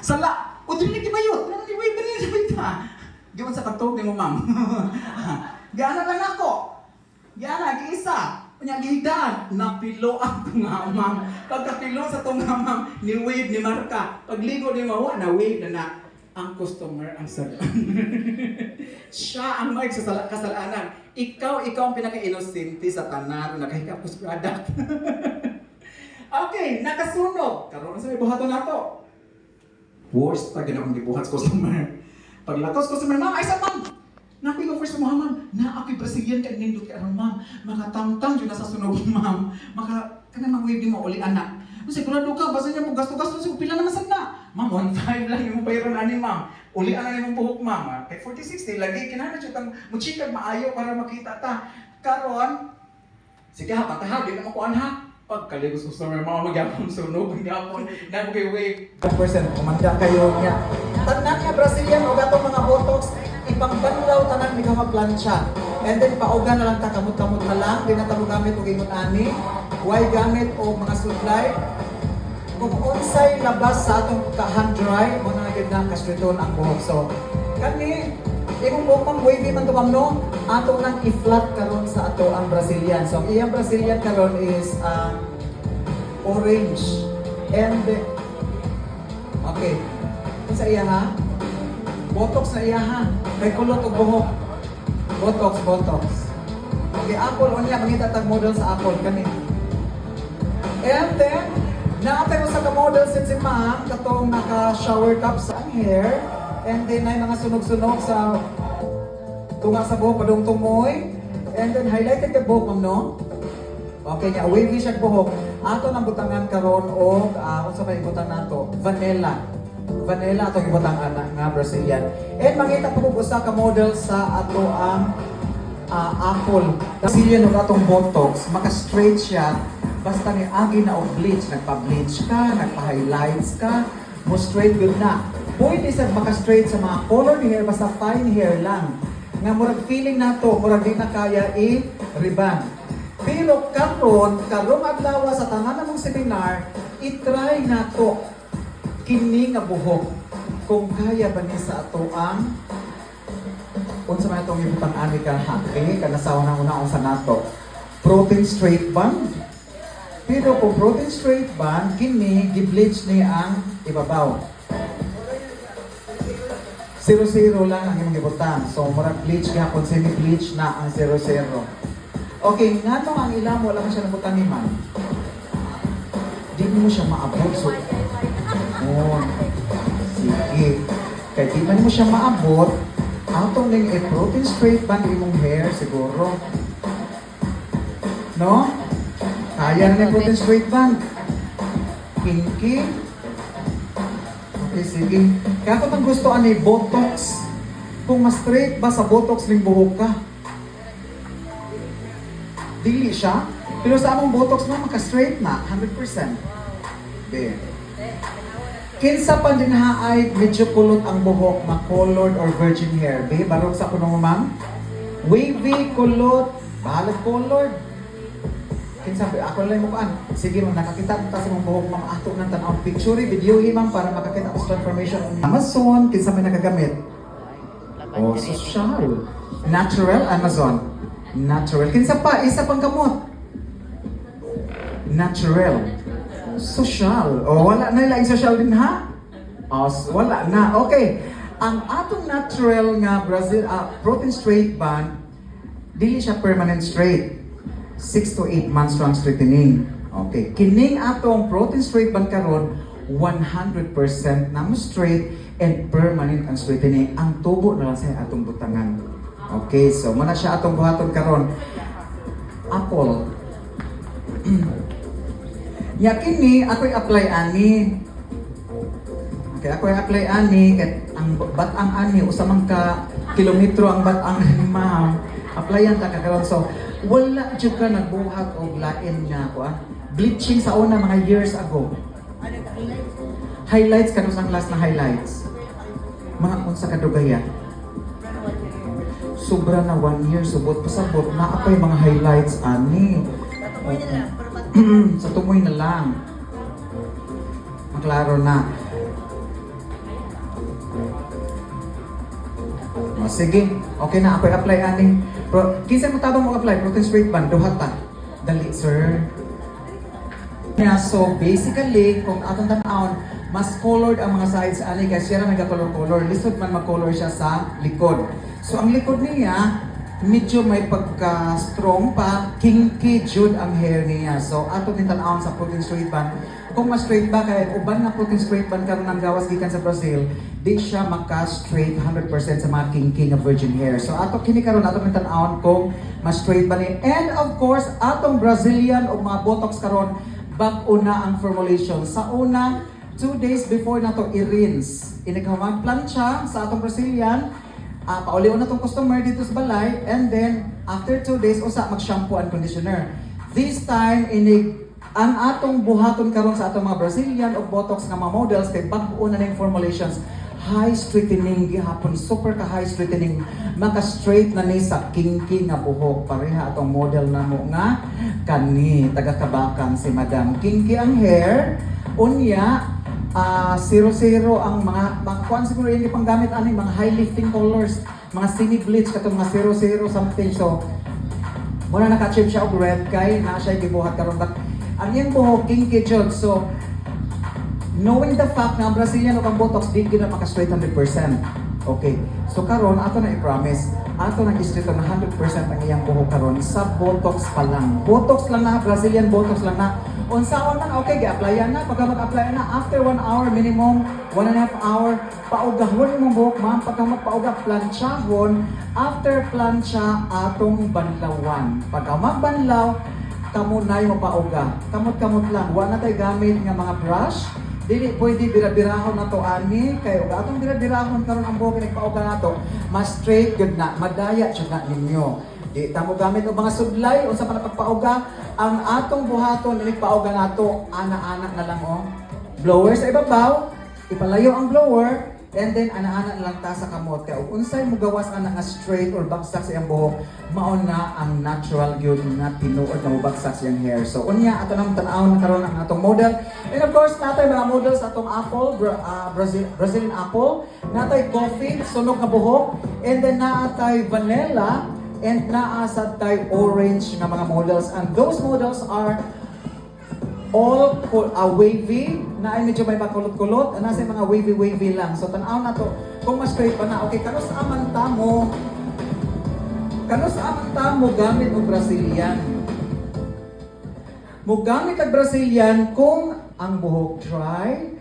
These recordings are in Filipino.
Sala, o dili kibayot. Ano di wave ni sa Giwan sa katog ni mo, ma'am. Gana lang ako. Gana giisa. Nya gidan napilo ang tunga, ma'am. Pagkapilo sa tunga, ma'am, ni wave ni marka. Pagligo ni mawa na wave na ang customer ang sala. Siya ang may kasalanan. Ikaw ang pinaka-inosente sa tanan na nakahikapos product. Okay, nakasunog. Karoon sa may buhaton nato. Worst pag akong gibuhat sa customer. Paglatos customer, ma'am, ay sa ma'am. Nakoy offer sa mga ma'am. Na ako'y Brazilian kag nindot ka aron ma'am. Makatamtang yun na sa sunog, ma'am. Kanang wave di mo uli anak. Sigurado ka, basta niya po gasto-gasto sa pila naman sad na. Ma'am, 1.5 lang yung bayaran ani, ma'am. Uli ana nimong buhok, ma'am. Kay 40-60 lagi kinahanglan jud tang muchikag maayo para makita ta. Karon, sige ha, pataha, di na makuan ha. Pagkaligos customer, mga magyapon sunog, magyapon, na mo kayo wave. 100% kumanda kayo niya. Tanan nga Brazilian o gatong mga botox, ibang banlaw tanan ni ka maplansya. And then pauga na lang ta kamot-kamot na lang, di na tamo gamit og ingon ani. Why gamit o mga supply? Kung unsay labas sa atong hand dry, mo na gyud na kastriton ang buhok. So, kani imong buhok pang wavy man to, ma'am, no? Ato nang i-flat karon sa ato ang Brazilian. So, ang iyang Brazilian karon is orange. And okay. Kung sa iya ha? Botox na iya ha. Kay kulot og buhok. Botox. Okay, Apple unya mangita tag model sa Apple kani. And then naatay ko sa ka-model si ma'am katong naka-shower cap sa ang hair. And then ay mga sunog-sunog sa tunga sa buhok padung tumoy. And then highlighted the buhok, ma'am, no? Okay, nga wavy siya buhok. Ato nang butangan karon og unsa may butang nato? Vanilla atong ibutang ana nga Brazilian. And makita po kung usa ka model sa ato ang Apple. Brazilian og atong botox, maka-straight siya basta ni agi na og bleach, nagpa-bleach ka, nagpa-highlights ka, mo straight good na. Pwede sa maka-straight sa mga colored hair, basta fine hair lang. Nga murag feeling nato, murag di na kaya i-reband. Pero karong adlaw sa tanan namong seminar, i-try nato kini nga buhok. Kung kaya ba ni sa ato ang unsa man itong ibutang ani ka happy, kanasawa na una unsa nato. Protein straight band. Pero kung protein straight band, kini gi-bleach ni ang ibabaw. 0-0 lang ang imong ibutang. So, murag bleach gapon, semi-bleach na ang 0-0. Okay, nga nung ang ilam, wala man siya nabutan ni ma'am. Di mo siya maabot. So, sige. Kaya di man mo siya maabot, atong ning protein straight band imong hair, siguro. No? Kaya na yung protein straight band. Kinky. Okay, sige. Kaya ko tang gusto ani botox. Kung mas straight ba sa botox ning buhok ka? Dili siya. Pero sa among botox na maka-straight na 100%. Be. Kinsa pa din haay medyo kulot ang buhok, ma-colored or virgin hair. Be, barong sa punong ma'am. Wavy, kulot, bahalag colored. Kinsa ba? Ako lang mo paan. Sige ma'am, nakakita ta sa mong buhok, ma'am. Ato ng tanawang picture, videohi ma'am para makakita ko sa information. Amazon, kinsa may nagagamit? Oh, social. Natural Amazon. Natural. Kinsa pa? Isa pang gamot. Natural. Social. O, wala na lang social din ha? O, wala na. Okay. Ang atong natural nga Brazil, protein straight band, dili siya permanent straight. 6 to 8 months lang straightening. Okay. Kining atong protein straight band karon 100% na mo straight and permanent ang straightening. Ang tubo na lang sa atong butangan. Okay, so muna siya atong buhaton karon. Apple. Yakin ni ako'y apply ani. Okay, ako'y apply ani ket ang batang ani usa man ka kilometro ang batang ni ma'am. Applyan ta karon so wala jud ka nagbuhat og lain nga ko bleaching sa una mga years ago. Highlights kanus ang last na highlights. Mga unsa ka dugaya? Sobra na 1 year, subot pasabot na apay mga highlights ani. Sa tumoy na lang. Maklaro na. O, sige, okay na, ako i-apply ani. Kinsa mo tabang mo apply, protein straight band, duhat ta. Dali, sir. Yeah, so basically, kung atong tan-awon, mas colored ang mga sides ani kay siya ra nagka-color-color. Lisod man mag-color siya sa likod. So ang likod niya, medyo may pagka-strong pa, kinky jud ang hair niya. So ato din tan-awon sa protein straight band. Kung mas straight ba kay uban na protein straight band karon ang gawas gikan sa Brazil, di siya maka-straight 100% sa mga kinky nga virgin hair. So ato kini karon ato din tan-awon kung mas straight ba ni. And of course, atong Brazilian o mga botox karon bag-o na ang formulation. Sa una, 2 days before na to i-rinse. Inighamang plancha sa atong Brazilian. Pauliw na tong customer dito sa balay. And then, after 2 days, usa mag-shampoo and conditioner. This time, ang atong buhaton karon sa atong mga Brazilian o Botox nga mga models kay bag-o na ning formulations. High straightening gihapon, super ka high straightening, maka-straight na ni sa kinky nga buhok. Pareha atong model na mo nga kani taga-Kabakan si Madam. Kinky ang hair, unya 0-0 ang mga kuan siguro yung ipanggamit ani mga high lifting colors, mga semi-bleach katong mga 0-0 something. So muna naka-achieve siya og red kay na siya gibuhat karon but ang iyang buhok kinky jud. So knowing the fact na ang Brazilian o ang Botox di gina maka-straight 100%. Okay. So karon ato na i-promise, ato na i-straight na 100% ang iyang buhok karon sa Botox pa lang. Botox lang na, Brazilian Botox lang na. Unsaon man, okay, gi-applyan na. Pagka mag-apply na, after 1 hour minimum, 1.5 hour, paugahon yung buhok, ma'am. Pagka magpauga, planchahon. After plancha, atong banlawan. Pagka magbanlaw, kamo na yung pauga. Kamot-kamot lang. Wala na tayo gamit ng mga brush. Dili pwede birabirahon na to ani kay ug atong birabirahon karon ang buhok nagpauga nato mas straight gyud na madaya jud na ninyo. Di ta mo gamit og mga sudlay unsa pa pagpauga ang atong buhaton nagpauga nato ana-ana na lang oh. Blower sa ibabaw, ipalayo ang blower and then ana-ana lang ta sa kamot kay ug unsay mo gawas ana nga straight or bagsak sa iyang buhok mao na ang natural gyud nga tinuod nga bagsak sa iyang hair. So unya ato nang tan-awon karon ang atong model. And of course natay mga models atong apple, Brazilian apple, natay coffee, sunog nga buhok, and then natay vanilla and naasad tay orange nga mga models, and those models are all wavy, na ay medyo may makulot-kulot, nasa mga wavy lang. So tanaw na to, kung mas straight pa na, okay, kanos aman tamo gamit mo Brazilian. Mo gamit ang Brazilian kung ang buhok dry,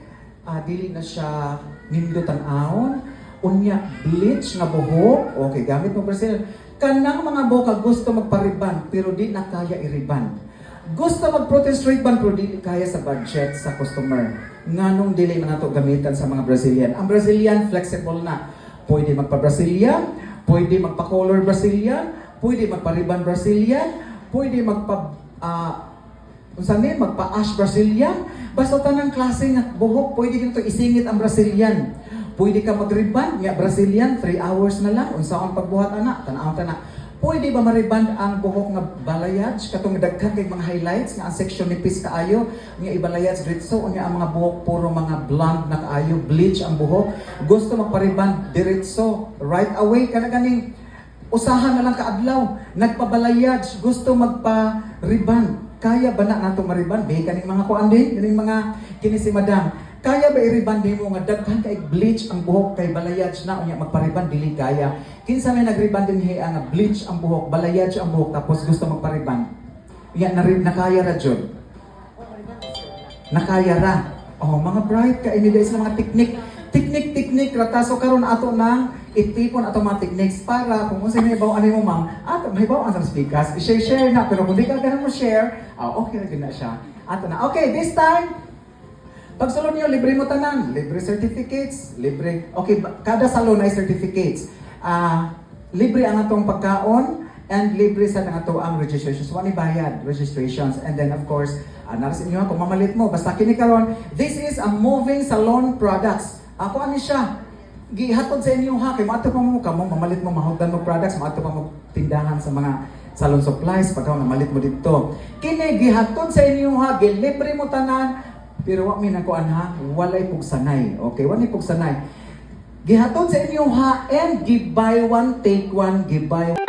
dili na siya nindot tanaw, unya bleach nga buhok, okay, gamit mo Brazilian. Kanang mga buhok gusto magpariban, pero di na kaya iriban. Gusto mag-protein straight band pero di kaya sa budget sa customer. Nganong dili na nato gamitan sa mga Brazilian. Ang Brazilian flexible na. Pwede magpa-Brazilian, pwede magpa-color Brazilian, pwede magpa-ribbon Brazilian, pwede magpa-ash Brazilian. Basta tanang klase ng buhok, pwede ganito isingit ang Brazilian. Pwede ka mag-ribbon, nga Brazilian, 3 hours na lang. Unsaon pagbuhat ana, tanaw ta na. Pwede ba mariband ang buhok nga balayage katong daghan kay mga highlights nga ang section nipis kaayo nga ibalayage diretso unya ang mga buhok puro mga blonde na kaayo bleach ang buhok gusto magpariband diretso right away kana ganing usahan na lang kaadlaw nagpabalayage gusto magpa-riband kaya ba na nato mariband be kaning mga kuan din kaning mga kini si madam kaya ba i-riband mo nga daghan kay bleach ang buhok kay balayage na unya magpariband dili kaya kinsa may nag-riband din nga bleach ang buhok balayage ang buhok tapos gusto magpariband ya nakaya ra jud nakaya ra oh mga bright ka ini guys mga teknik rata so karon ato nang itipon ato mga techniques para kung unsa may baw ani mo ma'am ato may baw ang speakers i-share na pero kung di ka ganun mo share okay ra gyud na siya ato na okay this time pagsulod niyo, libre mo tanan. Libre certificates, libre. Okay, kada salon ay certificates. Libre ang atong pagkaon and libre sa ato ang registrations. Wani bayad, registrations. And then of course, naras inyo kung mamalit mo. Basta kini karon, this is a moving salon products. Ako ani siya. Gihatod sa inyo ha, kay maato pa mo kamo mamalit mo mahugdan mo products, maato pa mo tindahan sa mga salon supplies pagka namalit mo dito. Kini gihatod sa inyo ha, gilibre mo tanan. Pero wa mi nako anha walay pugsanay. Okay, walay pugsanay. Gihatod sa inyo ha, and give buy one, take one, give buy